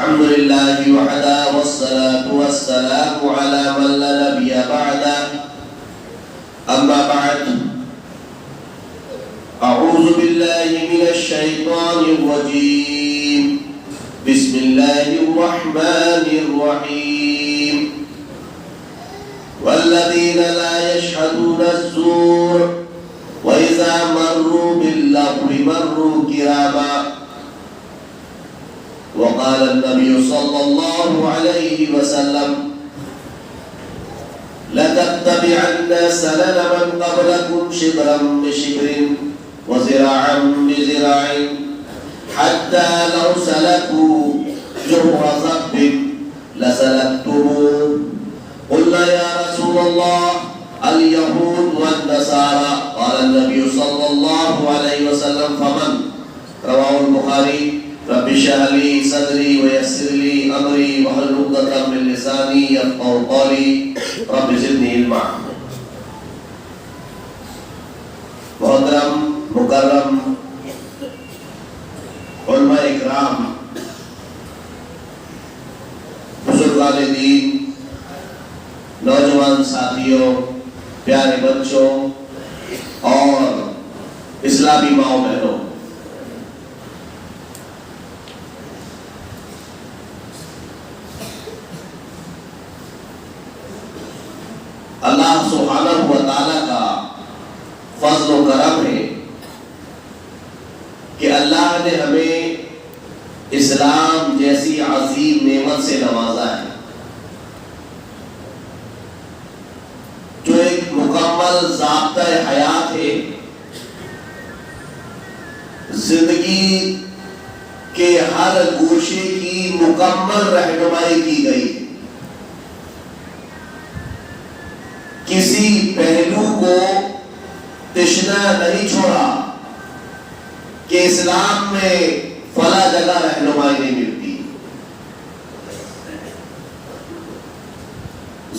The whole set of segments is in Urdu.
الحمد لله وحده والصلاة والسلام على من لا نبي بعده أما بعد أعوذ بالله من الشيطان الرجيم بسم الله الرحمن الرحيم والذين لا يشهدون الزور وإذا مروا باللغو مروا كراما وقال النبي صلى الله عليه وسلم لتتبعن سنن من قبلكم شبرا بشبر وذراعا بذراع حتى لو سلكوا جحر ذب لسلكتموه قلنا يا رسول الله اليهود والنصارى قال النبي صلى الله عليه وسلم فمن رواه البخاري رب اشرح لي صدري ويسر لي امري واحلل عقدة من لساني يفقهوا قولي رب زدني علما محترم مکرم علماء اکرام بزرگان دین نوجوان ساتھیوں پیارے بچوں اور اسلامی ماؤں بہنوں اللہ سبحانہ و تعالی کا فضل و کرم ہے کہ اللہ نے ہمیں اسلام جیسی عظیم نعمت سے نوازا ہے جو ایک مکمل ضابطہ حیات ہے زندگی کے ہر گوشے کی مکمل رہنمائی کی گئی ہے کسی پہلو کو تشنا نہیں چھوڑا کہ اسلام میں فلاں جگہ رہنمائی نہیں ملتی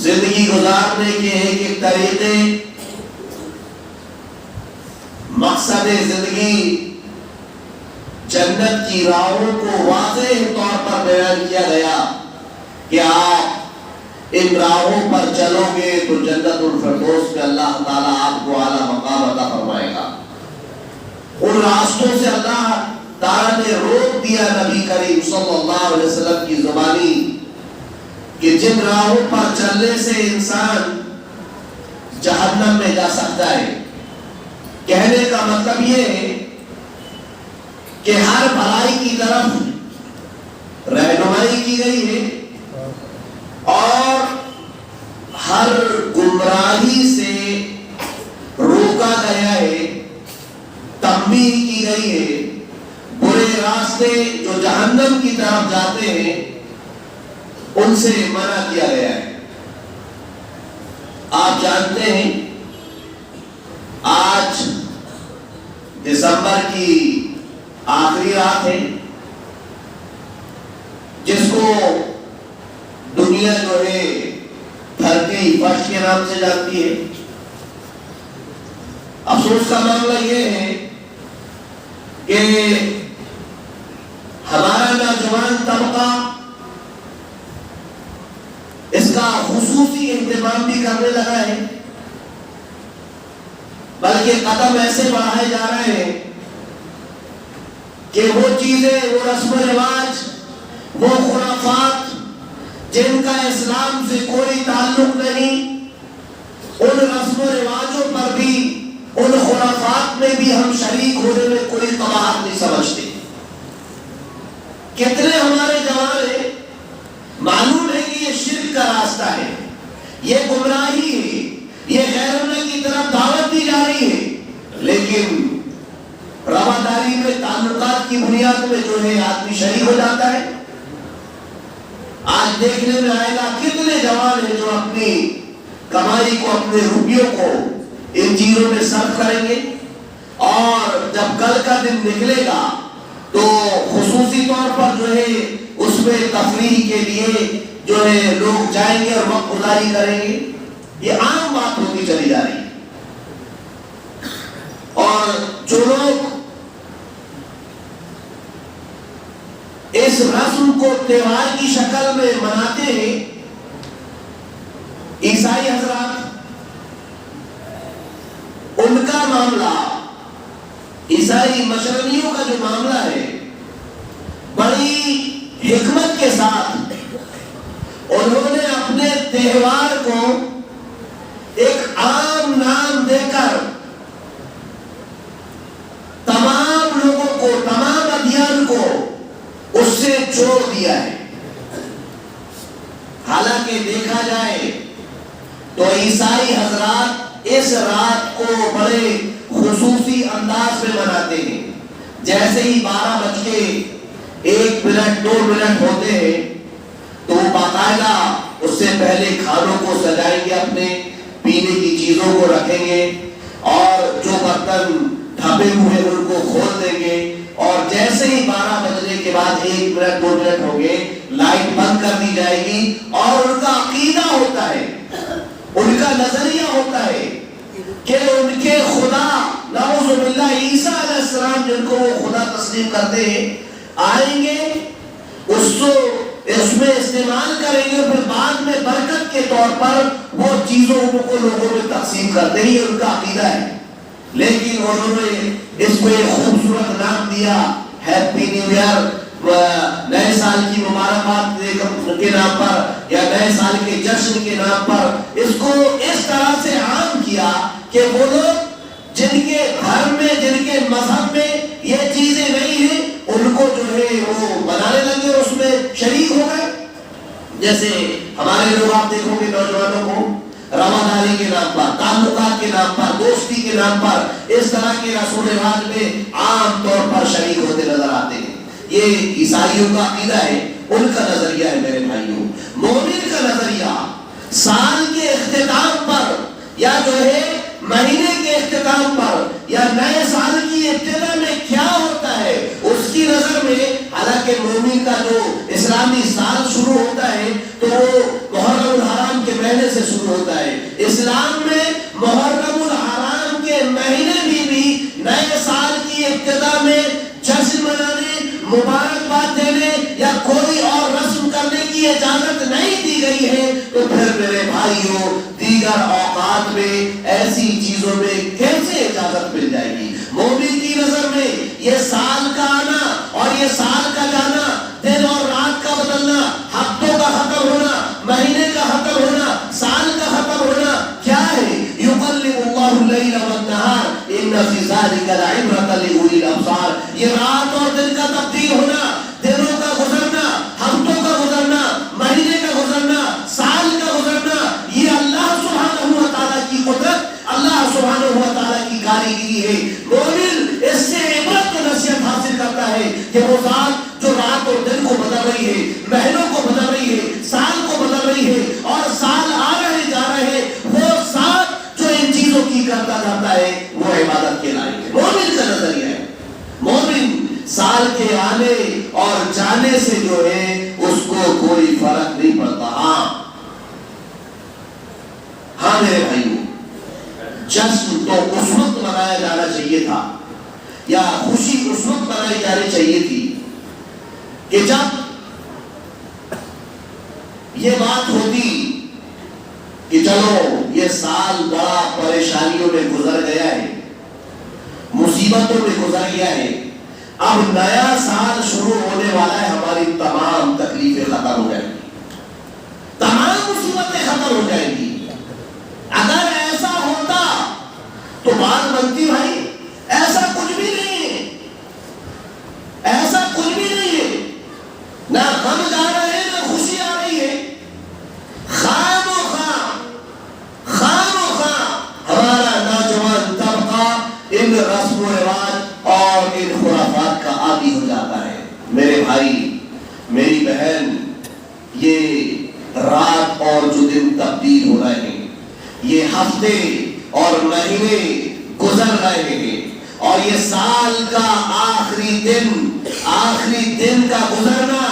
زندگی گزارنے کے ایک طریقے مقصد زندگی جنت کی راہوں کو واضح طور پر بیان کیا گیا کہ آپ ان راہوں پر چلو گے تو جنت الفردوس میں اللہ تعالیٰ آپ کو اعلیٰ مقام عطا فرمائے گا ان راستوں سے اللہ تعالیٰ نے روک دیا نبی کریم صلی اللہ علیہ وسلم کی زبانی کہ جن راہوں پر چلنے سے انسان جہنم میں جا سکتا ہے کہنے کا مطلب یہ ہے کہ ہر بھلائی کی طرف رہنمائی کی گئی ہے اور ہر گمراہی سے روکا گیا ہے تنبیہ کی گئی ہے برے راستے جو جہنم کی طرف جاتے ہیں ان سے منع کیا گیا ہے آپ جانتے ہیں آج دسمبر کی آخری رات ہے جس کو دنیا جو ہے 31 کے نام سے جانتی ہے افسوس کا معاملہ یہ ہے کہ ہمارا نوجوان طبقہ اس کا خصوصی اہتمام بھی کرنے لگا ہے بلکہ قدم ایسے بڑھائے جا رہے ہیں کہ وہ چیزیں وہ رسم و رواج وہ خرافات جن کا اسلام سے کوئی تعلق نہیں ان رسم و رواجوں پر بھی ان خرافات میں بھی ہم شریک ہونے میں کوئی قباحت نہیں سمجھتے کتنے ہمارے جوان ہیں معلوم ہے کہ یہ شرک کا راستہ ہے یہ گمراہی ہے یہ غیر اللہ کی طرف دعوت دی جا رہی ہے لیکن رواداری میں تعلقات کی بنیاد میں جو ہے آدمی شریک ہو جاتا ہے آج دیکھنے میں آئے گا کتنے جوان ہیں جو اپنی کمائی کو اپنے روپیوں کو ان چیزوں میں صرف کریں گے اور جب کل کا دن نکلے گا تو خصوصی طور پر جو ہے اس میں تفریح کے لیے جو ہے لوگ جائیں گے اور وقت گزاری کریں گے یہ عام بات ہوتی چلی جا رہی ہے اور جو لوگ اس اس رسم کو تہوار کی شکل میں مناتے ہیں عیسائی حضرات، ان کا معاملہ، عیسائی مشرقیوں کا جو معاملہ ہے، بڑی حکمت کے ساتھ انہوں نے اپنے تہوار کو ایک عام نام دے کر تمام لوگوں کو، تمام ادیان کو اس سے چھوڑ دیا ہے۔ حالانکہ دیکھا جائے تو عیسائی حضرات اس رات کو بڑے خصوصی انداز میں مناتے ہیں۔ جیسے ہی 12:01 2 ہوتے ہیں تو وہ باقاعدہ اس سے پہلے کھانوں کو سجائیں گے، اپنے پینے کی چیزوں کو رکھیں گے، اور جو برتن ڈھپے ہوئے ان کو کھول دیں گے، اور جیسے ہی 12 بجنے کے بعد 1 2 ہو گئے، لائٹ بند کر دی جائے گی، اور ان کا عقیدہ ہوتا ہے، ان کا نظریہ ہوتا ہے کہ ان کے خدا نعوذ باللہ عیسیٰ علیہ السلام، جن کو وہ خدا تسلیم کرتے ہیں، آئیں گے، اس میں استعمال کریں گے، پھر بعد میں برکت کے طور پر وہ چیزوں کو لوگوں میں تقسیم کرتے ہیں۔ یہ ان کا عقیدہ ہے، لیکن انہوں نے اس کو ایک خوبصورت نام دیا، ہیپی نیو ایئر، نئے سال کی مبارکباد کے نام پر، یا نئے سال کے جشن کے نام پر اس کو اس طرح سے عام کیا کہ وہ لوگ جن کے دھرم میں، جن کے مذہب میں یہ چیزیں نہیں ہیں، ان کو جو ہے وہ بنانے لگے، اس میں شریک ہو گئے۔ جیسے ہمارے لوگ آپ دیکھو گے نوجوانوں کو رواداری کے نام پر، تعلقات کے نام پر، دوستی کے نام پر اس طرح کے رسم و رواج میں عام طور پر شریک ہوتے نظر آتے ہیں۔ یہ عیسائیوں کا عقیدہ ہے، ان کا نظریہ ہے میرے بھائیوں۔ مومن کا نظریہ سال کے اختتام پر، یا جو ہے مہینے کے اختتام پر، یا نئے سال کی ابتدا میں کیا ہوتا ہے اس کی نظر میں، حالانکہ مومن کا جو اسلامی سال شروع ہوتا ہے تو وہ محرم الحرام کے مہینے سے شروع ہوتا ہے۔ اسلام میں محرم الحرام کے مہینے بھی نئے سال کی ابتدا میں جشن منانے، مبارکباد دینے یا کوئی اور رسم کرنے کی اجازت نہیں دی گئی ہے، تو پھر میرے بھائیوں دیگر اوقات میں ایسی چیزوں میں کیسے اجازت مل جائے گی؟ مومن کی نظر میں یہ سال کا آنا اور یہ سال کا جانا، دن اور رات کا بدلنا، ہفتوں کا ختم ہونا، مہینے کا ختم ہونا، سال کا ختم ہونا کیا ہے؟ یقلب اللہ اللیل والنہار ان فی ذلک لعبرۃ لأولی الابصار۔ یہ رات اور دن کا تبدیل ہونا، دنوں کا گزرنا، ہفتوں کا گزرنا، مہینے کا گزرنا، سال کا گزرنا، یہ اللہ سبحانہ و تعالیٰ کی قدرت، اللہ سبحانہ و تعالیٰ کی کاریگری ہے۔ مومن اس سے عبرت و نصیحت حاصل کرتا ہے کہ وہ ذات جو رات اور دن کو بدل رہی ہے، مہینوں کو بدل رہی ہے، سال کو بدل رہی ہے، اور سال آ رہے جا رہے، وہ ذات جو ان چیزوں کی کرتا جاتا ہے وہ عبادت کے لائق ہے۔ مومن کا نظریہ ہے، مومن سال کے آنے اور جانے سے جو ہے اس کو کوئی فرق نہیں پڑتا۔ ہاں میرے بھائیوں، جشن تو اس وقت منایا جانا چاہیے تھا، یا خوشی اس وقت منائی جانی چاہیے تھی کہ جب یہ بات ہوتی کہ چلو یہ سال بڑا پریشانیوں میں گزر گیا ہے، مصیبتوں میں گزر گیا ہے، اب نیا سال شروع ہونے والا ہے، ہماری تمام تکلیفیں ختم ہو جائیں گی، تمام مصیبتیں ختم ہو جائیں گی۔ اگر ایسا ہوتا تو بات بنتی بھائی، ایسا کچھ بھی نہیں ہے، ایسا کچھ بھی نہیں ہے، نہ غم جا رہے ہیں نہ خوشی آ رہی ہے، خام و خواہ ہمارا نوجوان طبقہ ان رسم و رواج اور ان خرافات کا عادی ہو جاتا ہے۔ میرے بھائی میری بہن، یہ رات اور جو دن تبدیل ہو رہے ہیں، یہ ہفتے اور مہینے گزر رہے ہیں، اور یہ سال کا آخری دن کا گزرنا،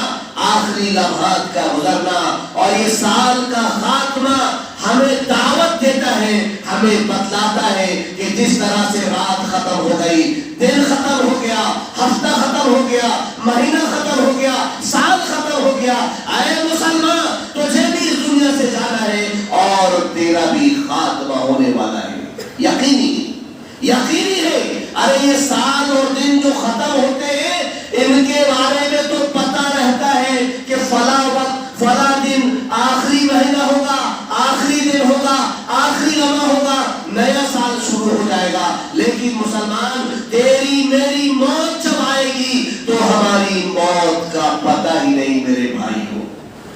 آخری لمحات کا گزرنا، اور یہ سال کا خاتمہ ہمیں دعوت دیتا ہے، ہمیں بتلاتا ہے کہ جس طرح سے رات ختم ہو گئی، دن ختم ہو گیا، ہفتہ ختم ختم ہو گیا، مہینہ ختم ہو گیا، سال ختم ہو گیا، اے مسلمان تجھے بھی اس دنیا سے جانا ہے اور تیرا بھی خاتمہ ہونے والا ہے۔ یقینی ہے۔ ارے یہ سال اور دن جو ختم ہوتے ہیں ان کے بارے میں تو پتہ رہتا ہے کہ فلاں وقت فلاں دن آخری مہینہ ہوگا، آخری دن ہوگا، آخری لمحہ ہوگا، نیا سال شروع ہو جائے گا۔ لیکن مسلمان تیری میری موت جب آئے گی تو ہماری موت کا پتہ ہی نہیں میرے بھائیوں۔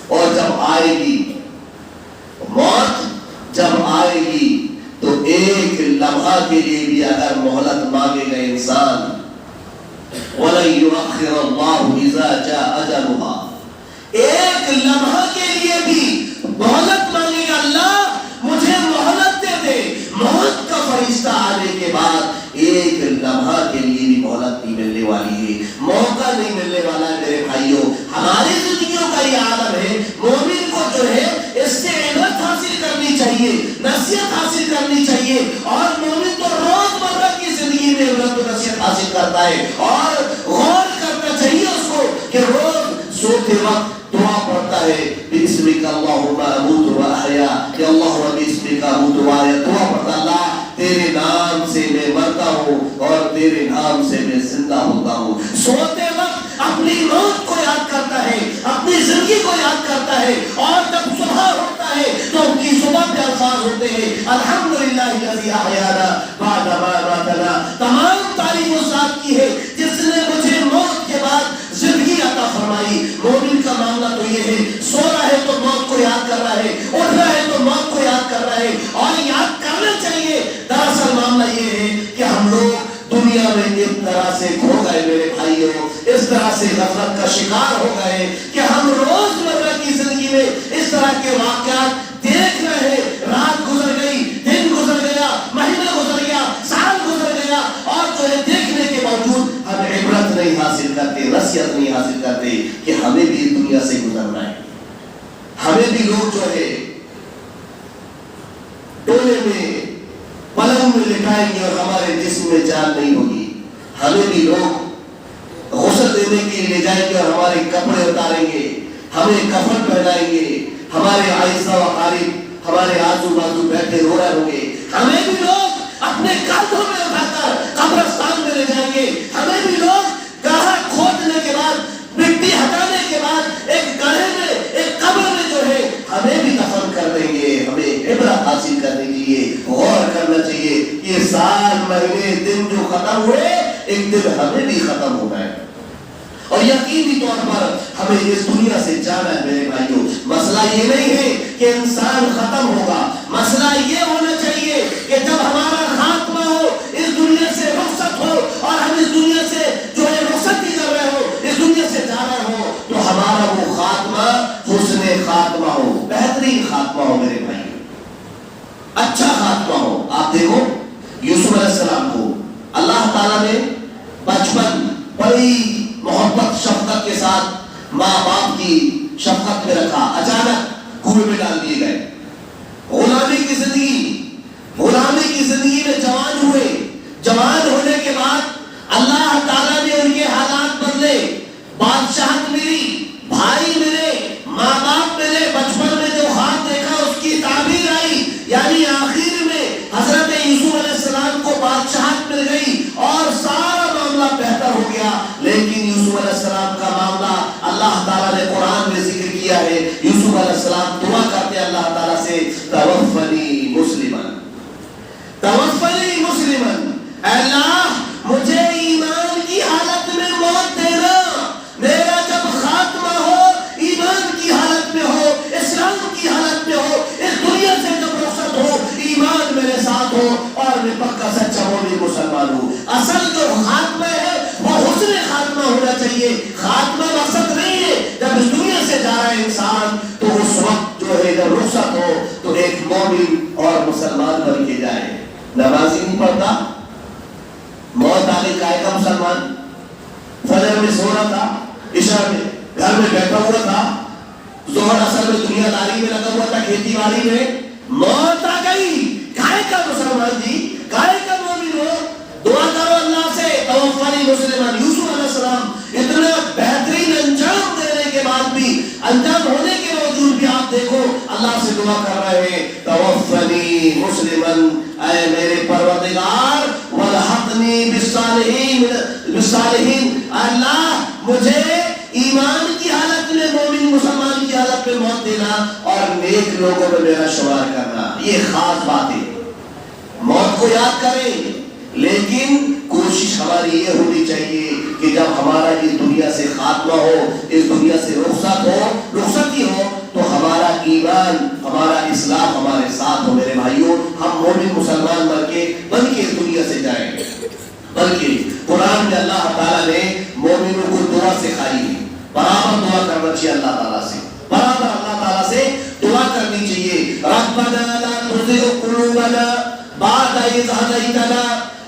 اور جب آئے گی موت، جب آئے گی تو ایک لمحہ کے لیے بھی اگر مہلت مانگے گا انسان، وَلَن يُؤَخِّرَ اللَّهُ إِذَا جَاءَ أَجَلُهَا، ایک لمحہ کے لیے بھی مہلت مانگے گا، اللہ مجھے مہلت دے دے۔ موت کا فرشتہ آنے کے بعد ایک لمحہ کے لیے بھی مہلت نہیں ملنے والی ہے، موقع نہیں ملنے والا ہے میرے بھائیوں۔ ہماری زندگیوں کا یہ عالم ہے، مومن کو جو ہے اس سے عبرت حاصل کرنی چاہیے، نصیحت حاصل کرنی چاہیے، اور مومن تو روز مرہ کی زندگی میں عبرت و نصیحت حاصل کرتا ہے، اور غور کرنا چاہیے اس کو کہ روز سوتے وقت دعا پڑھتا ہے، بِاسْمِكَ اللَّهُمَّ أَمُوتُ وَأَحْيَا، کہ اللہم بِاسْمِكَ أَمُوتُ وَأَحْيَا، دعا پڑھتا اللہ تیرے نام سے میں مرتا ہوں اور تیرے نام سے میں زندہ ہوتا ہوں۔ سوتے وقت اپنی موت کو یاد کرتا ہے، اپنی زندگی کو یاد کرتا ہے، اور جب صبح ہوتا ہے تو ان کی صبح پہ الفاظ ہوتے ہیں الحمدللہ الذی احیانا بعد ما اماتنا۔ تمام تعریف اس ذات کی ہے جس نے مجھے موت کے بعد زندگی عطا فرمائی۔ مومن کا معاملہ تو یہ ہے، سو رہا ہے تو موت کو یاد کر رہا ہے، اٹھ رہا ہے تو موت کو یاد کر رہا ہے، اور یاد کرنا چاہیے۔ دراصل معاملہ یہ ہے کہ ہم لوگ دنیا میں اس طرح سے کھو گئے میرے بھائیوں، اس طرح سے غفلت کا شکار ہو گئے کہ ہم روز مرہ کی زندگی میں اس طرح کے واقعات دیکھ رہے ہیں۔ رات گزر گئی، دن گزر گیا، مہینہ گزر گیا، سال گزر گیا، اور جو ہے دیکھنے کے باوجود ہم عبرت نہیں حاصل کرتے، نصیحت نہیں حاصل کرتے کہ ہمیں بھی دنیا سے گزرنا ہے۔ ہمیں بھی لوگ جو ہے ڈولے میں پلنگ میں لٹائیں گے اور ہمارے جسم میں جان نہیں ہوگی۔ ہمیں بھی لوگ غسل دینے کے لیے لے جائیں گے اور ہمارے کپڑے اتاریں گے، ہمیں کفن پہنائیں گے، ہمارے آہستہ و قریب ہمارے آزو بازو بیٹھے رو رہے ہوں گے۔ ہمیں بھی لوگ اپنے کندھوں میں اٹھا کر قبرستان میں لے جائیں گے۔ ہمیں بھی لوگ گڑھا کھودنے کے بعد، مٹی ہٹانے کے بعد ایک گڑھے میں، ایک قبر میں جو ہے ہمیں بھی دفن کر دیں گے۔ ہمیں عبرت حاصل کرنے کے لیے غور کرنا چاہیے کہ یہ سال، مہینے، دن جو ختم ہوئے ایک دن ہمیں بھی ختم ہونا ہے، اور یقینی طور پر ہمیں اس دنیا سے جانا ہے میرے بھائیوں۔ مسئلہ یہ نہیں ہے کہ انسان ختم ہوگا، مسئلہ یہ ہونا چاہیے کہ جب ہمارا خاتمہ ہو، اس دنیا سے رخصت ہو، اور ہم اس دنیا سے جو ہے رخصت کر رہے ہو، اس دنیا سے جا رہے ہو، تو ہمارا وہ خاتمہ حسن خاتمہ ہو، بہترین خاتمہ ہو میرے بھائیوں، اچھا خاتمہ ہو۔ آپ دیکھو یوسف علیہ السلام کو اللہ تعالیٰ نے بچپن بڑی محبت شفقت کے ساتھ ماں باپ کی شفقت میں رکھا، اچانک کنویں میں ڈال دیے گئے۔ غلامی کی زندگی میں جوان ہوئے، جوان ہونے کے بعد اللہ تعالیٰ نے ان کے حالات بدلے، بادشاہت ملی، بھائی ملے، ماں باپ ملے، بچپن میں جو خواب دیکھا اس کی تعبیر آئی، یعنی آخر میں حضرت یوسف علیہ السلام کو بادشاہت مل گئی اور سارا معاملہ بہتر ہو گیا۔ لیکن یوسف علیہ السلام کا معاملہ اللہ تعالیٰ نے قرآن میں ذکر کیا ہے، یوسف علیہ السلام دعا کرتے ہیں اللہ تعالیٰ سے، توفنی مسلمن، توفنی مسلمن، اے اللہ مجھے ایمان کی حالت میں موت دینا، میرا جب خاتمہ ہو ایمان کی حالت میں ہو، اسلام کی حالت میں ہو، اس دنیا سے جب رخصت ہو ایمان میرے ساتھ ہو اور میں پکا سچا مومن مسلمان ہوں۔ اصل جو خاتمہ ہے وہ حسن خاتمہ ہونا چاہیے، خاتمہ مقصد نہیں ہے جب اس دنیا سے جا رہا ہے انسان تو اس وقت جو ہے جب رخصت ہو تو ایک مومن اور مسلمان بن کے جائے۔ نماز ہی نہیں پڑھتا، موت آنے کا ایک مسلمان، فجر میں سو رہا تھا، عشاء میں گھر میں بیٹھا ہوا تھا، ظہر اثر میں دنیا داری میں لگا ہوا تھا، کھیتی باڑی میں، موت آ گئی۔ کائے کا مسلمان جی، کائے کا مومن ہو، دعا کرو اللہ سے توفنی مسلمان۔ یوسف علیہ السلام انجام ہونے کے باوجود بھی آپ دیکھو اللہ سے دعا کر رہے ہیں توفنی مسلمن، اے میرے پروردگار والحقنی بالصالحین، اللہ مجھے ایمان کی حالت میں، مومن مسلمان کی حالت میں موت دینا اور نیک لوگوں میں میرا شمار کرنا۔ یہ خاص بات ہے، موت کو یاد کریں لیکن کوشش ہماری یہ ہونی چاہیے کہ جب ہمارا اس دنیا سے خاتمہ ہو، اس دنیا سے رخصتی ہو تو ہمارا ایمان، ہمارا اسلام ہمارے ساتھ ہو۔ میرے بھائیوں، ہم مومن مسلمان بن کے اس دنیا سے جائیں گے، بلکہ قرآن میں اللہ تعالیٰ نے مومنوں کو دعا سکھائی ہے، برابر دعا کرنا چاہیے اللہ تعالیٰ سے، برابر اللہ تعالیٰ سے دعا کرنی چاہیے۔ ربنا لا تزغ قلوبنا بعد إذ هديتنا،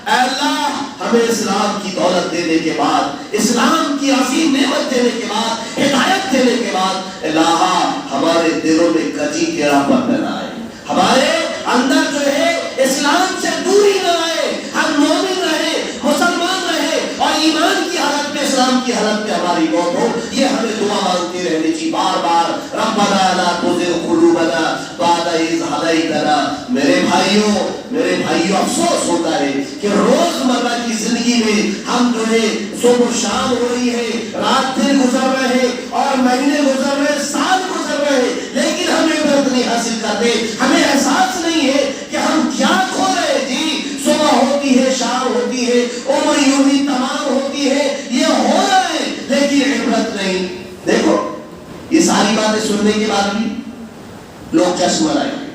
اے اللہ ہمیں اسلام کی دولت دینے کے بعد، اسلام کی عظیم نعمت دینے کے بعد، ہدایت دینے کے بعد اللہ ہمارے دلوں میں کجی ٹیڑھا پن نہ آئے، ہمارے اندر جو ہے اسلام سے دوری نہ آئے، ہم مومن رہے، مسلمان رہے اور ایمان کی حالت میں، اسلام کی حالت میں ہماری موت ہو۔ یہ ہمیں دعا مانگتی رہنی چاہیے بار بار، ربنا لا تزغ قلوبنا بعد إذ هديتنا۔ میرے بھائیوں افسوس ہوتا ہے کہ روزمرہ کی زندگی میں ہم جو ہے صبح و شام ہو رہی ہے، رات دن گزر رہے ہیں اور مہینے گزر رہے ہیں، سال گزر رہے ہیں، لیکن ہم عبرت نہیں حاصل کرتے، ہمیں احساس نہیں ہے کہ ہم کیا کھو رہے ہیں۔ جی صبح ہوتی ہے، شام ہوتی ہے، عمر یوں ہی تمام ہوتی ہے، یہ ہو رہا ہے لیکن عبرت نہیں۔ دیکھو یہ ساری باتیں سننے کے بعد بھی لوگ جشن منائیں گے،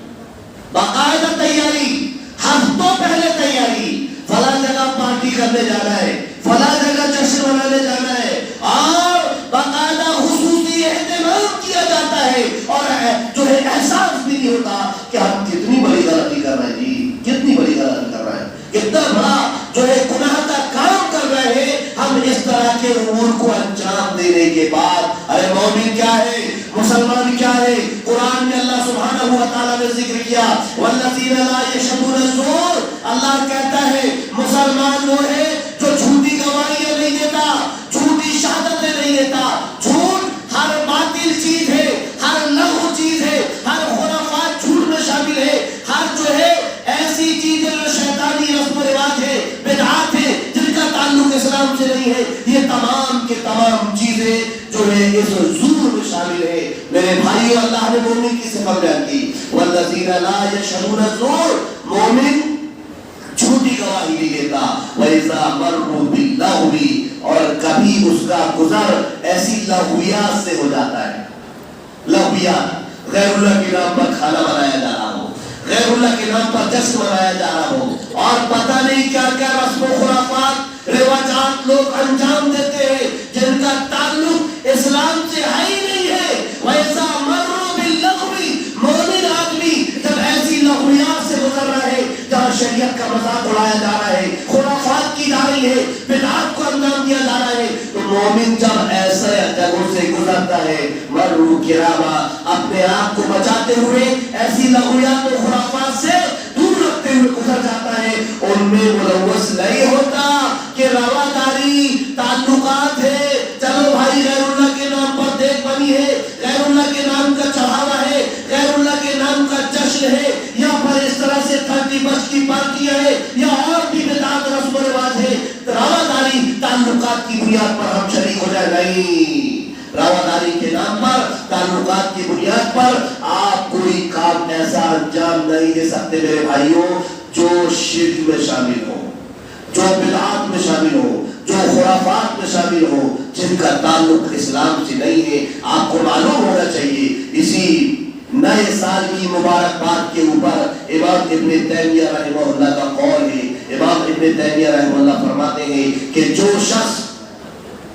باقاعدہ تیاری، ہفتوں پہلے تیاری، فلاں جگہ پارٹی کرنے جانا ہے، فلاں جگہ جشن منانے جانا ہے، اور باقاعدہ خصوصی اہتمام کیا جاتا ہے، اور جو ہے احساس بھی نہیں ہوتا کہ ہم کتنی بڑی غلطی کر رہے ہیں، جی کتنی بڑی غلطی کر رہے ہیں، کتنا بڑا جو ہے گناہ کا کام کر رہے ہیں ہم اس طرح کے امور کو انجام دینے کے بعد۔ ارے مومن کیا ہے، مسلمان کیا ہے؟ قرآن میں اللہ سبحانہ و تعالیٰ نے ذکر کیا والذین لا یشهدون الزور، اللہ کہتا ہے مسلمان وہ ہے جو جھوٹی گواہیاں نہیں دیتا، جھوٹی شہادتیں نہیں دیتا۔ جھوٹ ہر باطل چیز ہے، ہر لغو چیز ہے، ہر خرافات جھوٹ میں شامل ہے، ہر جو ہے ایسی چیزیں جو شیطانی رسم و رواج ہے، بدعات ہے، جن کا تعلق اسلام سے نہیں ہے، یہ تمام کے تمام چیزیں جو ہے اس زور میں شامل ہے۔ میرے بھائیو، اللہ نے مومن کی صفت بیان کی والذین لا یشهدون الزور، مومن جھوٹی گواہی نہیں دیتا، وَإِذَا مَرُّوا بِاللَّغْوِ، اور کبھی اس کا گزر ایسی لغویات سے ہو جاتا ہے، لغویات، غیر اللہ کے نام پر کھانا بنایا جا رہا ہو، غیر اللہ کے نام پر جشن منایا جا رہا ہو، اور پتہ نہیں کیا کیا رسم و خرافات، رواجات لوگ انجام دیتے ہیں جن کا تعلق اسلام سے ہے ہی نہیں ہے۔ ویسا مروا باللغو، مومن آدمی جب ایسی لغویات سے گزر رہا ہے جہاں شریعت کا مذاق اڑایا جا رہا ہے، خرافات کی جا رہی ہے، بدعات کو انجام دیا جا رہا ہے، تو مومن جب ایسے جگہوں سے گزرتا ہے مروا کراما، اپنے آپ کو بچاتے ہوئے ایسی لغویات و خرافات سے دور رکھتے ہوئے گزر جاتا ہے، ان میں ملوث نہیں ہوتا کہ رواداری تعلقات ہے، چلو بھائی غیر اللہ کے نام پر دیکھ بنی ہے، غیر اللہ کے نام کا چڑھاوا ہے، غیر اللہ کے نام کا جشن ہے، یا پر اس طرح سے 31 کی پارٹیاں ہے، یا اور بھی بدعات رسم و رواج ہے، رواداری تعلقات کی بنیاد پر ہم شریک ہو جائے نہیں۔ رواداری کے نام پر، تعلقات کی بنیاد پر آپ کوئی کام ایسا انجام نہیں دے سکتے میرے بھائیوں جو شرک میں شامل ہو، جو بدعات میں شامل ہو، جو خرافات میں شامل ہو، جن کا تعلق اسلام سے نہیں ہے۔ آپ کو معلوم ہونا چاہیے، اسی نئے سال کی مبارکباد کے اوپر امام ابن تیمیہ رحمہ اللہ کا قول ہے۔ امام ابن تیمیہ رحمہ اللہ فرماتے ہیں کہ جو شخص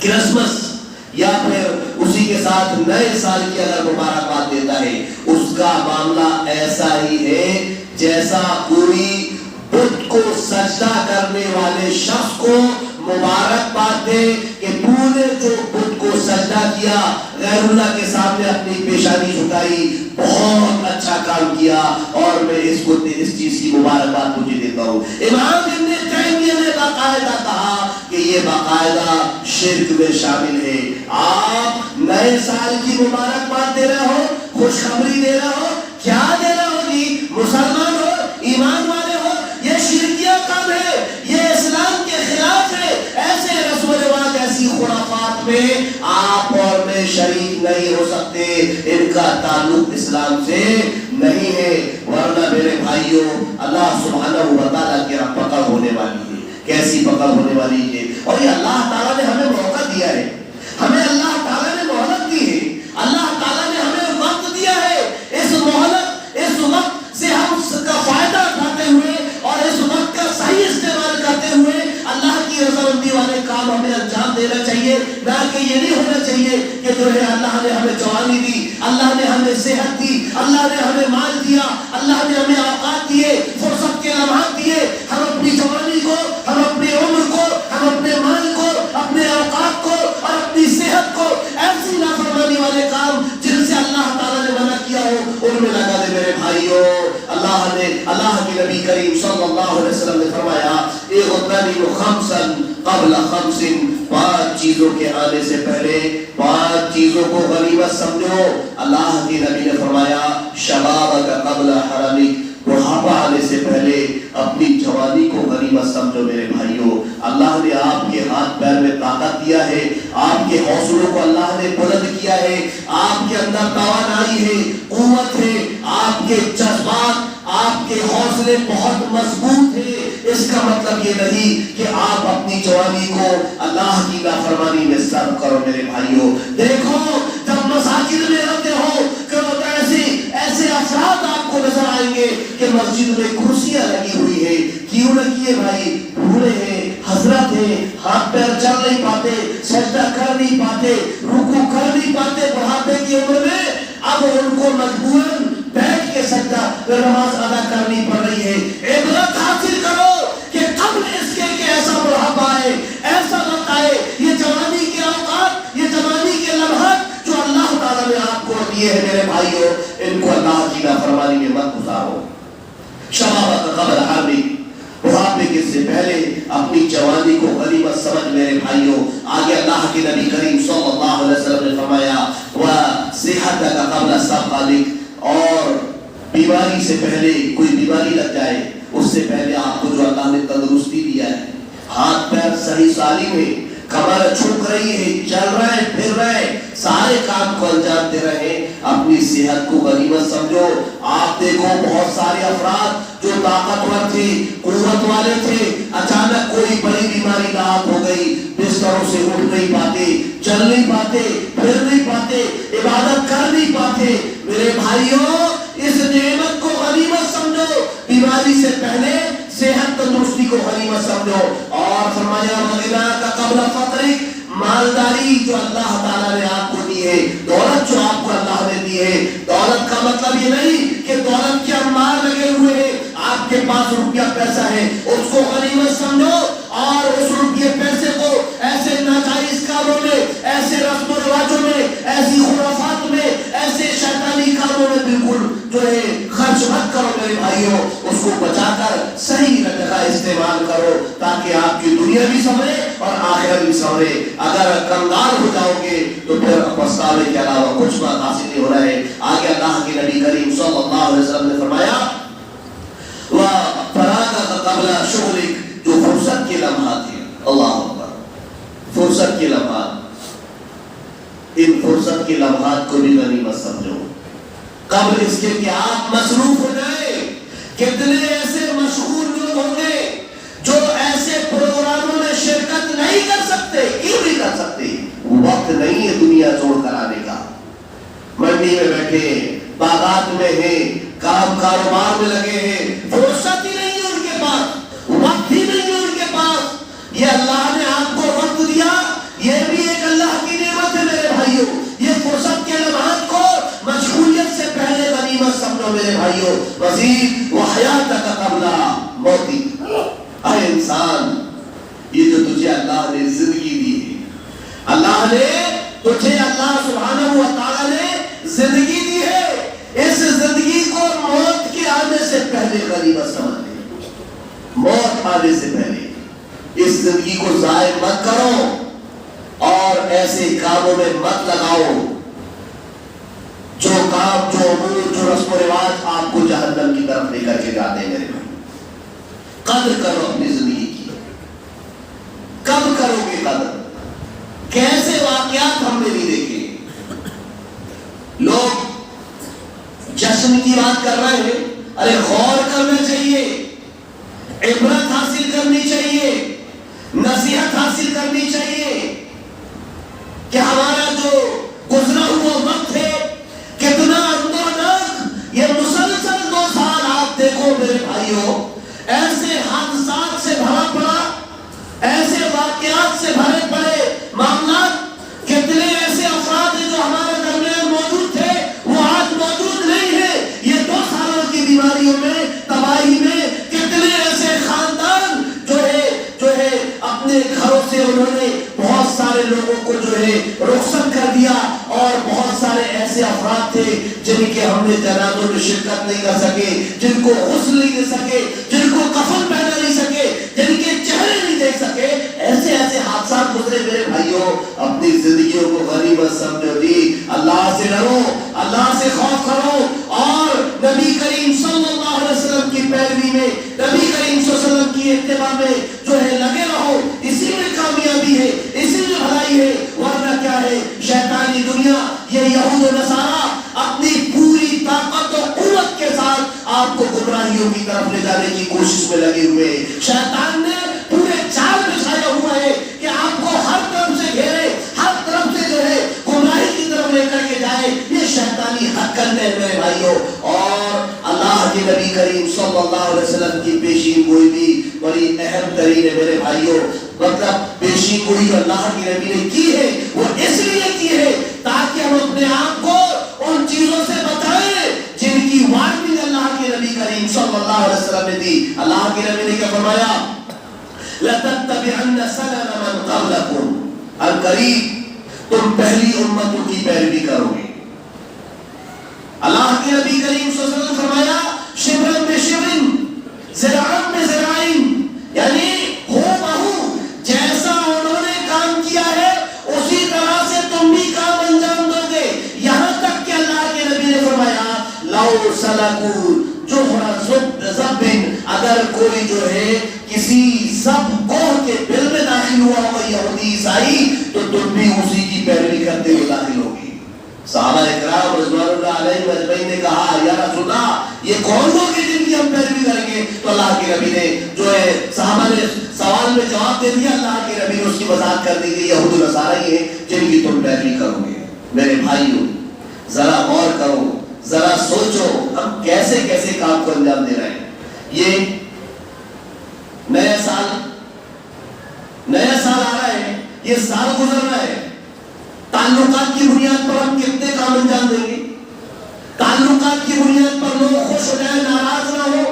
کرسمس یا پھر اسی کے ساتھ نئے سال کی اگر مبارکباد دیتا ہے، اس کا معاملہ ایسا ہی ہے جیسا کوئی بت کو سجدہ کرنے والے شخص کو مبارکباد دے کہ تو نے جو بت کو سجدہ کیا، غیر اللہ کے سامنے اپنی پیشانی جھکائی، بہت اچھا کام کیا اور میں اس کو اس چیز کی مبارکباد تجھے دیتا ہوں۔ امام ابن تیمیہ نے باقاعدہ کہا کہ یہ باقاعدہ شرک میں شامل ہے۔ آپ نئے سال کی مبارکباد دے رہا ہو، خوشخبری دے رہا ہو، کیا دے رہا ہو جی؟ مسلمان ہو، ایمان والے ہو، یہ شرکیہ کام ہے، یہ اسلام کے خلاف ہے۔ ایسے رسم و رواج، ایسی خرافات میں آپ اور میں شریک نہیں ہو سکتے، ان کا تعلق اسلام سے نہیں ہے۔ ورنہ میرے بھائیوں، اللہ سبحانہ و تعالیٰ کی پکڑ ہونے والی ہے۔ کیسی پکڑ ہونے والی ہے؟ اور یہ اللہ تعالیٰ نے ہمیں موقع دیا ہے، ہمیں اللہ تعالیٰ نے مہلت دی ہے، اللہ تعالیٰ نے ہمیں وقت دیا ہے۔ اس مہلت، اس وقت سے ہم اس کا فائدہ اٹھاتے ہوئے اور اس وقت کا صحیح استعمال کرتے ہوئے اللہ کی رضامندی والے کام ہمیں انجام دینا چاہیے۔ نہ کہ یہ نہیں ہونا چاہیے کہ جو ہے اللہ نے ہمیں جوانی دی، اللہ نے ہمیں صحت دی، اللہ نے ہمیں مال دیا، اللہ نے ہمیں اوقات دیے، فرصت کے لمحات دیے، ہم اپنی جوانی کو، ہم اپنی عمر کو، ہم اپنے مال کو، اپنے اوقات کو اور اپنی صحت کو ایسی نافرمانی والے کام جن سے اللہ تعالیٰ نے منع کیا ہو ان میں لگا دے میرے بھائیوں۔ اللہ کے نبی کریم صلی اللہ علیہ وسلم نے فرمایا اغتنموا خمسا قبل خمس، 5 چیزوں کے آنے سے پہلے 5 چیزوں کو غنیمت سمجھو۔ اللہ کے نبی نے فرمایا شبابک قبل حرمک، بڑھاپا آنے سے پہلے اپنی جوانی کو غنیمت سمجھو میرے بھائیوں۔ اللہ نے آپ کے ہاتھ پیر میں طاقت دیا ہے، آپ کے حوصلوں کو اللہ نے بلند کیا ہے، آپ کے اندر توانائی ہے، قوت ہے، آپ کے جذبات، آپ کے حوصلے بہت مضبوط ہیں۔ اس کا مطلب یہ نہیں کہ آپ اپنی جوانی کو اللہ کی نافرمانی میں صرف کرو میرے بھائیوں۔ دیکھو جب مساجد میں رہتے ہو کہ ایسے افراد آپ کو نظر آئیں گے کہ مسجد میں کرسیاں لگی ہوئی ہے، کیوں لگی ہے بھائی؟ بوڑھے ہیں، حضرت ہیں، ہاتھ پیر چل نہیں پاتے، سجدہ کر نہیں پاتے، رکوع کر نہیں پاتے بڑھاپے کی عمر میں، اب ان کو مجبوراً بیٹھ کے سجدہ نماز ادا کرنی پڑ رہی ہے۔ عبرت حاصل کرو کہ قبل اس کے کہ ایسا بڑھاپا آئے، ایسا وقت آئے، یہ جوانی کے اوقات، یہ جوانی کے لمحات جو اللہ تعالیٰ نے آپ کو دیے ہیں میرے بھائیوں، ان کو اللہ کی نافرمانی میں مت گزارو۔ شبابک قبل حرمک، بڑھاپے کے سے پہلے اپنی جوانی کو غنیمت سمجھ میرے بھائیوں۔ آگے اللہ کے نبی کریم صلی اللہ علیہ وسلم نے فرمایا وصحتک قبل سقمک، اور بیماری سے پہلے کوئی بیماری لگ جائے اس سے پہلے آپ کو جو اللہ نے تندرستی دیا ہے، ہاتھ پیر صحیح سالم ہے، کمر جھک رہی ہے، چل رہے پھر رہے، سارے کام کو انجام دے رہے ہیں، اپنی صحت کو غنیمت سمجھو۔ آپ دیکھو بہت سارے افراد جو طاقتور تھے، قوت والے تھے، اچانک کوئی بڑی بیماری لاحق ہو گئی، بستروں سے اٹھ نہیں پاتے، چل نہیں پاتے، پھر نہیں پاتے، عبادت کر نہیں پاتے۔ میرے بھائیوں اس نعمت کو غنیمت سمجھو، بیماری سے پہلے صحت تندرستی کو غنیمت سمجھو۔ اور فرمایا وغناک قبل فقرک، مالداری جو اللہ تعالیٰ نے آپ کو دی ہے، دولت جو آپ کو اللہ نے دی ہے، دولت کا مطلب یہ نہیں کہ دولت کے انبار لگے ہوئے ہیں، آپ کے پاس روپیہ پیسہ ہے، اس کو غنیمت سمجھو اور اس روپیے پیسے کو ایسے ناجائز کاموں میں، ایسے رسم و رواجوں میں، ایسی خرافات میں، ایسے شیطانی کاموں میں بالکل جو ہے خرچ مت کرو میرے بھائیوں، اس کو بچا کر صحیح جگہ استعمال کرو تاکہ آپ کی دنیا بھی سنورے اور آخرت بھی سنورے۔ اگر کنگال ہو جاؤ گے تو پھر پچھتاوے کے علاوہ کچھ بات حاصل نہیں ہو رہا ہے۔ آگے اللہ کے نبی کریم صلی اللہ علیہ وسلم نے فرمایا وَفَرَاغَكَ قَبْلَ شُغْلِكَ، جو فرصت کے لمحات ہیں، اللہ اکبر، فرصت کے لمحات، ان فرصت کے لمحات کو بھی غنیمت سمجھو قبل اس کے کہ آپ مصروف ہو جائیں۔ کتنے ایسے مشغول لوگ ہوں گے جو ایسے پروگراموں میں شرکت نہیں کر سکتے، کیوں نہیں کر سکتے؟ وقت نہیں ہے دنیا چھوڑ کر آنے کا، منڈی میں بیٹھے ہیں، باغات میں ہیں، کام کاروبار میں لگے ہیں، فرصت ہی نہیں ہے ان کے پاس، وقت ہی نہیں ہے ان کے پاس۔ یہ اللہ نے آپ کو وقت دیا، یہ بھی ایک اللہ کی نعمت ہے میرے بھائیوں۔ یہ فرصت کے لمحات کو مشغولیت سے پہلے غنیمت سمجھو میرے بھائیوں۔ وزید وحیاتک قبل موتک، اے انسان، یہ جو تجھے اللہ نے زندگی دی ہے، اللہ نے تجھے، اللہ سبحانہ و تعالیٰ نے زندگی دی ہے، اس زندگی کو موت کے آنے سے پہلے غنیمت سمجھ لے۔ موت آنے سے پہلے اس زندگی کو ضائع مت کرو، اور ایسے کاموں میں مت لگاؤ جو کام، جو امور، جو رسم و رواج آپ کو جہنم کی طرف لے کر کے جاتے ہیں۔ میرے بھائی قدر کرو اپنی زندگی کی، کب کرو گے قدر؟ کیسے واقعات ہم نے نہیں دیکھے؟ لوگ جشن کی بات کر رہے ہیں، ارے غور کرنا چاہیے، عبرت حاصل کرنی چاہیے، نصیحت حاصل کرنی چاہیے کہ ہمارا جو گزرا ہوا وقت ہے کتنا اندرناک، یہ مسلسل 2 سال آپ دیکھو میرے بھائیوں، ایسے حادثات سے بھرا پڑا، ایسے واقعات سے بھرے پڑے معاملات، کتنے ایسے افراد ہیں جو ہمارے درمیان موجود تھے وہ آج موجود نہیں ہے۔ یہ 2 سالوں کی بیماریوں میں، تباہی میں، کتنے ایسے خاندان جو ہے اپنے گھروں سے انہوں نے بہت سارے لوگوں کو جو ہے رخصت کر دیا، اور بہت سارے ایسے افراد تھے جن کے ہم نے جنازوں میں شرکت نہیں کر سکے، جن کو غسل نہیں دے سکے، جن کو کفن پہنا نہیں سکے، جن کے چہرے نہیں دیکھ سکے۔ ایسے ایسے حادثات گزرے میرے بھائیوں۔ اپنی زندگیوں کو غنیمت سمجھو جی، اللہ سے ڈرو، اللہ سے خوف کرو، اور نبی کریم صلی اللہ علیہ وسلم کی پیروی میں، نبی کریم صلی اللہ علیہ وسلم کی اتباع میں جو ہے لگے رہو۔ اسی میں کامیابی ہے، اسی میں بھلائی ہے، ورنہ کیا ہے؟ شیطانی دنیا، یہ یہود و نصارہ اپنی پوری طاقت و قوت کے ساتھ آپ کو گمراہیوں کی طرف لے جانے کی کوشش میں لگے ہوئے ہیں۔ شیطان نے پورے جال بچھایا ہوا ہے کہ آپ کو ہر طرف سے گھیرے، ہر طرف سے جو ہے گمراہی کی طرف لے کر کے جائے۔ یہ شیطانی حرکت ہے میرے بھائیوں، اور اللہ کے نبی کریم صلی اللہ علیہ وسلم کی پیشین گوئی بھی بڑی اہم ترین ہے میرے بھائیوں۔ مطلب پیشین گوئی اللہ کے نبی نے کی ہے، وہ اس لیے کی ہے تاکہ ہم اپنے آپ کو ان چیزوں سے بچائیں جن کی وارننگ اللہ کے نبی کریم صلی اللہ علیہ وسلم نے دی۔ اللہ کے نبی نے کیا فرمایا؟ لَتَتَّبِعَنَّ سَنَنَ مَنْ قَبْلَكُمْ، عنقریب تم پہلی امتوں کی پیروی کرو گے۔ اللہ کے نبی کریم صلی اللہ علیہ وسلم نے فرمایا شبرن بے شبرن، ذراعن بے ذراعن، یعنی ہو بہو جیسا انہوں نے کام کیا ہے اسی طرح سے تم بھی کام انجام دو گے۔ یہاں تک کہ اللہ کے نبی نے فرمایا لَوْ سَلَكُوا جُحْرَ ضَبٍّ، اگر کوئی جو ہے کسی سب کوہ کے بل میں داخل ہوا ہوگا یہودی عیسائی، تو تم بھی اسی کی پیروی کرتے ہوئے داخل ہوگی۔ صحابہ اکرام رضوان اللہ علیہ اجمعین نے کہا یا رسول اللہ یہ کون لوگ ہیں جن کی ہم پیروی کریں گے؟ تو اللہ کے نبی نے جو ہے صحابہ نے سوال میں جواب دے دیا، اللہ کے نبی نے اس کی وضاحت کر دی کہ یہود و نصارہ ہی ہیں جن کی تم پیروی کرو گے۔ میرے بھائیوں ذرا غور کرو، ذرا سوچو ہم کیسے کیسے کام کو انجام دے رہے ہیں۔ یہ نیا سال آ رہا ہے، یہ سال گزر رہا ہے، تعلقات کی بنیاد پر ہم کتنے کام انجام دیں گے؟ تعلقات کی بنیاد پر لوگ خوش ہو جائیں، ناراض نہ ہو،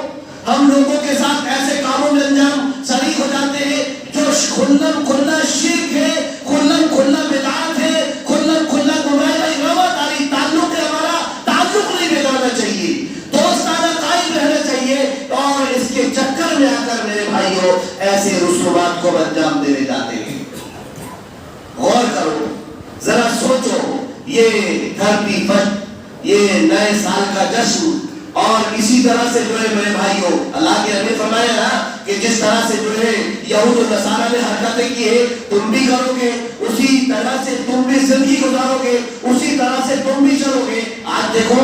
ہم لوگوں کے ساتھ ایسے کاموں میں انجام شریک ہو جاتے ہیں جو کھلم کھلا شرک ہے، کھلم کھلا بدعت ہے، کھلم کھلا گمراہی رواداری تعلق ہے ہمارا، تعلق نہیں بگاڑنا چاہیے، دوستانہ قائم رہنا چاہیے، اور اس کے چکر میں آ کر میرے بھائیوں ایسے رسومات کو انجام دینے جاتے ہیں۔ غور کرو، ذرا سوچو، یہ دھرتی پر یہ نئے سال کا جشن، اور اسی طرح سے جو ہے میرے بھائیوں اللہ کے نبی نے فرمایا نا کہ جس طرح سے جو ہے یہود و نصارہ نے حرکتیں کی ہے تم بھی کرو گے، اسی طرح سے تم بھی زندگی گزارو گے، اسی طرح سے تم بھی چلو گے۔ آج دیکھو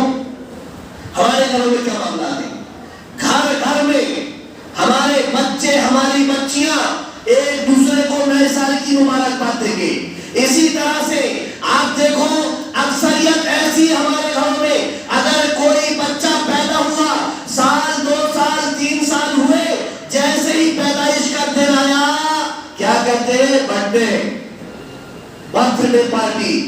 ہمارے گھروں میں کیا معاملات ہیں، گھر گھر میں ہمارے بچے ہماری بچیاں ایک دوسرے کو نئے سال کی مبارکباد دیں گے۔ اسی طرح سے آپ دیکھو اکثریت ایسی ہمارے گھروں میں، اگر کوئی بچہ پیدا ہوا، سال 2 سال 3 سال ہوئے، جیسے ہی پیدائش کا دن آیا کیا کہتے ہیں؟ برتھ ڈے پارٹی،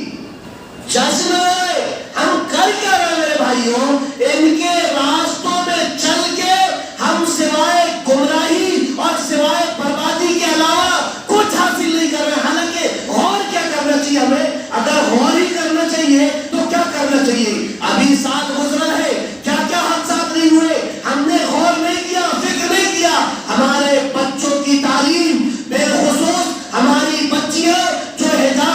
جشن ہے۔ ہم کر کیا رہے میرے بھائیوں؟ ان کے راستوں میں چل کے ہم سوائے گمراہی اور سوائے بربادی کے علاوہ کچھ حاصل نہیں کر رہے۔ حالانکہ غور کیا کرنا چاہیے ہمیں؟ اگر غور ہی کرنا چاہیے تو کیا کرنا چاہیے؟ ابھی سال گزرا ہے، کیا کیا حادثات نہیں ہوئے؟ ہم نے غور نہیں کیا، فکر نہیں کیا۔ ہمارے بچوں کی تعلیم، بالخصوص ہماری بچیاں جو حجاب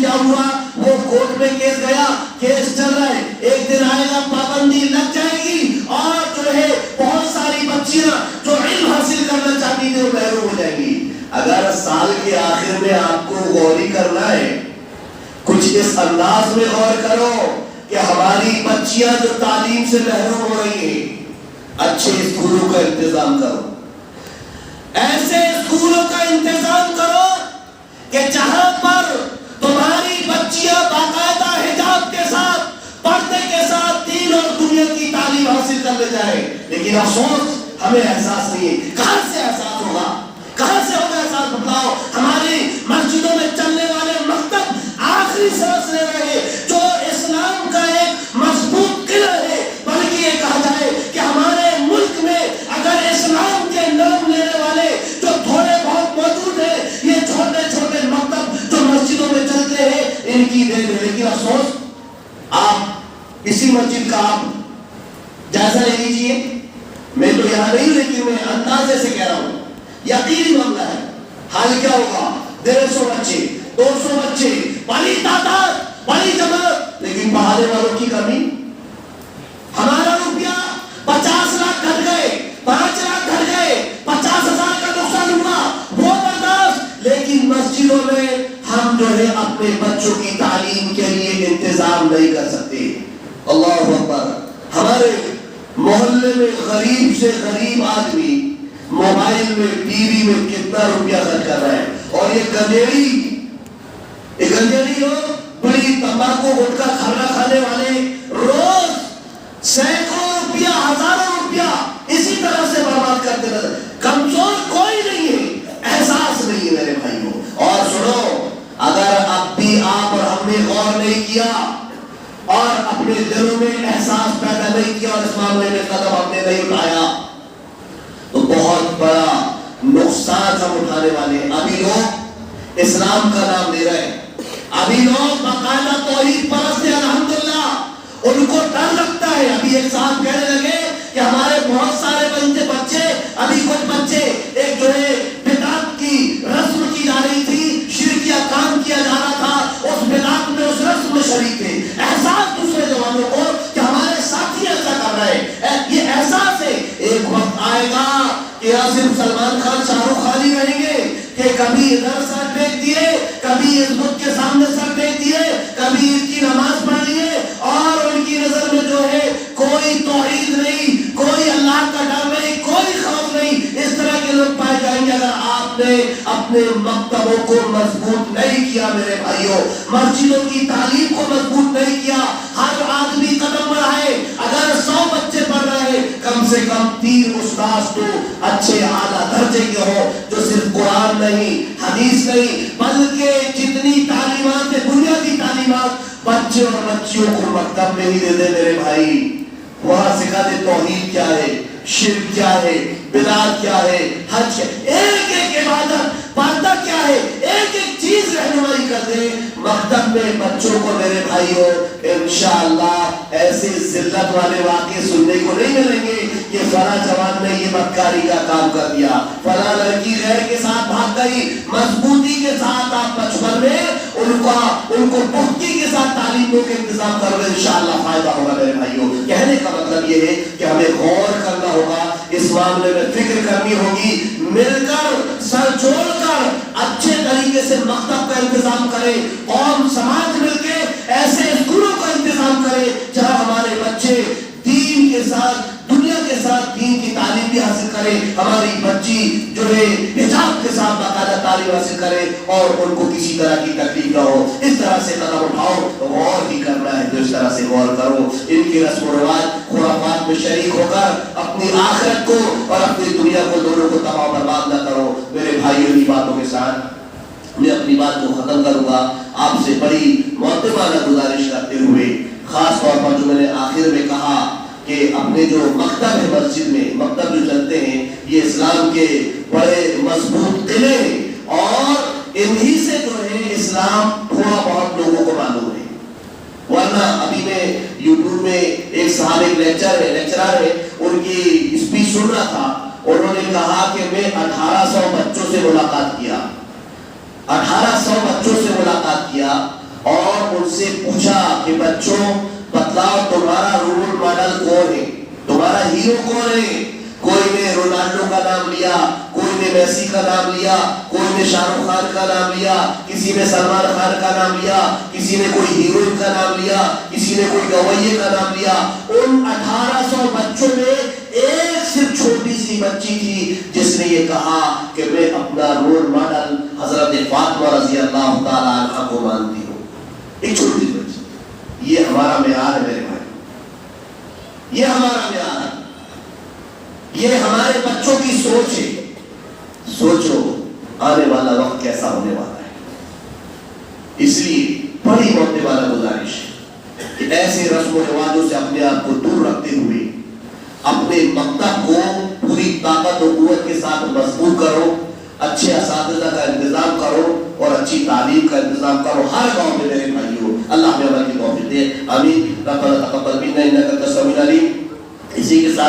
کیا ہوا؟ وہ کورٹ میں کیس گیا، کیس چل رہا ہے، ایک دن آئے گا پابندی لگ جائے گی اور جو ہے بہت ساری بچیاں جو علم حاصل کرنا چاہتی تھیں وہ محروم ہو جائیں گی۔ اگر سال کے آخر میں آپ کو غوری کرنا ہے، کچھ اس انداز میں غور کرو کہ ہماری بچیاں جو تعلیم سے محروم ہو رہی ہیں، اچھے اسکولوں کا انتظام کرو، ایسے اسکولوں کا انتظام کرو کہ جہاں پر تمہاری بچیاں باقاعدہ حجاب کے ساتھ، پردے کے ساتھ دین اور دنیا کی تعلیم حاصل کر لے جائے۔ لیکن افسوس ہمیں احساس نہیں ہے۔ کہاں سے احساس ہوگا؟ کہاں سے ہوگا احساس؟ بتلاؤ۔ ہماری مسجدوں میں چلنے والے مکتب آخری سانس لے رہے جو اسلام کا ایک مضبوط قلعہ ہے، بلکہ یہ کہا جائے کہ ہمارے ملک میں اگر اسلام کے نام لینے والے جو تھوڑے بہت موجود ہیں، یہ چھوٹے چھوٹے مکتب جو مسجدوں میں چلتے ہیں، ان کی دین ہے۔ لیکن افسوس، آپ اسی مسجد کا آپ جائزہ لے لیجئے، میں تو یہاں نہیں ہوں لیکن میں اندازے سے کہہ رہا ہوں، یقینی معاملہ ہے۔ حال کیا ہوگا؟ 150 بچے، 200 بچے، بڑی تعداد، بڑی جماعت، لیکن پڑھانے والوں کی کمی۔ ہمارا روپیہ 50 لاکھ گھٹ گئے، 5 لاکھ گھٹ گئے، 50,000 کا نقصان ہوا، وہ برداشت، لیکن مسجدوں میں ہم جو ہے اپنے بچوں کی تعلیم کے لیے انتظام نہیں کر سکتے۔ اللہ اکبر۔ ہمارے محلے میں غریب سے غریب آدمی موبائل میں، ٹی وی میں کتنا روپیہ خرچ کر رہا ہے، اور یہ گنجیڑی لوگ، بڑی تمباکو گٹکا کھانا کھانے والے روز سینکڑوں روپیہ، ہزاروں روپیہ اسی طرح سے برباد کرتے رہتے۔ کمزور کوئی نہیں ہے، احساس نہیں ہے میرے بھائیوں۔ اور سنو، اگر اب بھی آپ اور ہم نے غور نہیں کیا اور اپنے دلوں میں احساس پیدا نہیں کیا اور اس معاملے میں قدم ہم نے نہیں اٹھایا تو بہت بڑا نقصان ہم اٹھانے والے ہیں۔ ابھی لوگ اسلام کا نام لے رہے ہیں، ابھی لوگ باقاعدہ توحید پرست ہیں، الحمدللہ، ان کو ڈر لگتا ہے۔ ابھی ایک صاحب کہنے لگے کہ ہمارے بہت سارے بچے، ابھی کچھ بچے ایک جو ہے بدعت کی رسم کی جا رہی تھی، شرکیہ کام کیا جا رہا تھا، اس بدعت میں، اس رسم میں شریک تھے۔ احساس دوسرے جوانوں کو کہ ہمارے ساتھی ایسا کر رہے ہیں، یہ احساس ہے۔ ایک وقت آئے گا کہ یہاں صرف سلمان خان، شاہ رخ خان ہی رہیں گے کہ کبھی ادھر سر ٹیک دیے، کبھی اس بت کے سامنے سر ٹیک دیے، کبھی عید کی نماز پڑھ لیے، اور ان کی نظر میں جو ہے کوئی توحید نہیں، کوئی اللہ کا ڈر نہیں، کوئی خوف نہیں۔ اس طرح کے لوگ پائے جائیں گے اگر آپ نے اپنے مکتبوں کو مضبوط نہیں کیا میرے بھائیوں، مسجدوں کی تعلیم کو مضبوط نہیں کیا۔ ہر آدمی قدم بڑھائے، اگر 100 بچے پڑھ رہے ہیں، کم سے کم 3 استاد تو اچھے اعلیٰ درجے کے ہو، جو صرف قرآن نہیں، حدیث نہیں، بلکہ جتنی تعلیمات ہیں، بنیادی تعلیمات بچے اور بچیوں کو مکتب میں ہی دے دے میرے بھائی۔ وہاں سکھا دے توحید کیا ہے، شرک کیا ہے، بدعت کیا ہے، حج کیا ہے، ایک ایک عبادت، پردہ کیا ہے، ایک ایک چیز رہنمائی کر دے مکتب میں بچوں کو میرے بھائیوں۔ انشاءاللہ ایسے ذلت والے واقعے سننے کو نہیں ملیں گے کہ فلاں جوان نے یہ بدکاری کا کام کر دیا، فلاں لڑکی غیر کے ساتھ بھاگ گئی۔ مضبوطی کے ساتھ آپ بچپن میں ان کو پختگی کے ساتھ تعلیموں کے انتظام کرو گے، انشاءاللہ فائدہ ہوگا میرے بھائیوں۔ کہنے کا مطلب یہ ہے کہ ہمیں غور کرنا ہوگا، اس معاملے میں فکر کرنی ہوگی، مل کر، سر جوڑ کر اچھے طریقے سے مکتب کا انتظام کریں، قوم سماج مل کے ایسے اسکولوں کا انتظام کریں جہاں ہمارے بچے دین کے ساتھ، دنیا کے ساتھ دین کی تعلیم بھی حاصل کریں، ہماری بچی جو ہے حجاب کے ساتھ باقاعدہ تعلیم حاصل کرے اور ان کو کسی طرح کی تکلیف نہ ہو۔ اس طرح سے قدم اٹھاؤ، غور ہی کرنا ہے تو اس طرح سے غور کرو۔ ان کی رسم و رواج، خرافات میں شریک ہو کر اپنی آخرت کو اور اپنی دنیا کو، دونوں کو تباہ و برباد نہ کرو میرے بھائیوں۔ کی باتوں کے ساتھ میں اپنی بات کو ختم کروں گا، آپ سے بڑی معتبرانہ گزارش کرتے ہوئے، خاص طور پر جو میں نے آخر میں کہا کہ اپنے جو مکتب ہے، مسجد میں مکتب جو چلتے ہیں، یہ اسلام کے بڑے مضبوط قلعے ہیں اور انہی سے جو ہے اسلام تھوڑا بہت لوگوں کو معلوم ہے۔ ورنہ ابھی میں یوٹیوب میں ایک صاحب، ایک لیکچرر ہے، ان کی اسپیچ سن رہا تھا، انہوں نے کہا کہ میں 1800 بچوں سے ملاقات کیا، 1800 بچوں سے ملاقات کیا، اور ان سے پوچھا کہ بچوں بتلاؤ تمہارا رول ماڈل کون ہے، تمہارا ہیرو کون ہے؟ کوئی نے رونالڈو کا نام لیا، کوئی نے میسی کا نام لیا، کوئی نے شاہ رخ خان کا نام لیا، کسی نے سلمان خان کا نام لیا، کسی نے کوئی ہیروئن کا نام لیا، کسی نے کوئی گویے کا نام لیا۔ ان 1800 بچوں میں ایک صرف چھوٹی سی بچی تھی جس نے یہ کہا کہ میں اپنا رول ماڈل حضرت فاطمہ رضی اللہ تعالی عنہ کو مانتی ہوں۔ ایک چھوٹی سی بچی۔ یہ ہمارا معیار ہے میرے بھائی، یہ ہمارا معیار ہے، یہ ہمارے بچوں کی سوچ ہے۔ سوچو آنے والا وقت کیسا ہونے والا ہے۔ اس لیے بڑی موٹے والا گزارش ہے کہ ایسے رسم و رواجوں سے اپنے آپ کو دور رکھتے ہوئے اپنے مکتب کو پوری طاقت و قوت کے ساتھ مضبوط کرو، اچھے اساتذہ کا انتظام کرو اور اچھی تعلیم کا انتظام کرو ہر گاؤں میں میرے بھائیوں۔ اللہ ہمیں عمل کی توفیق دے، آمین۔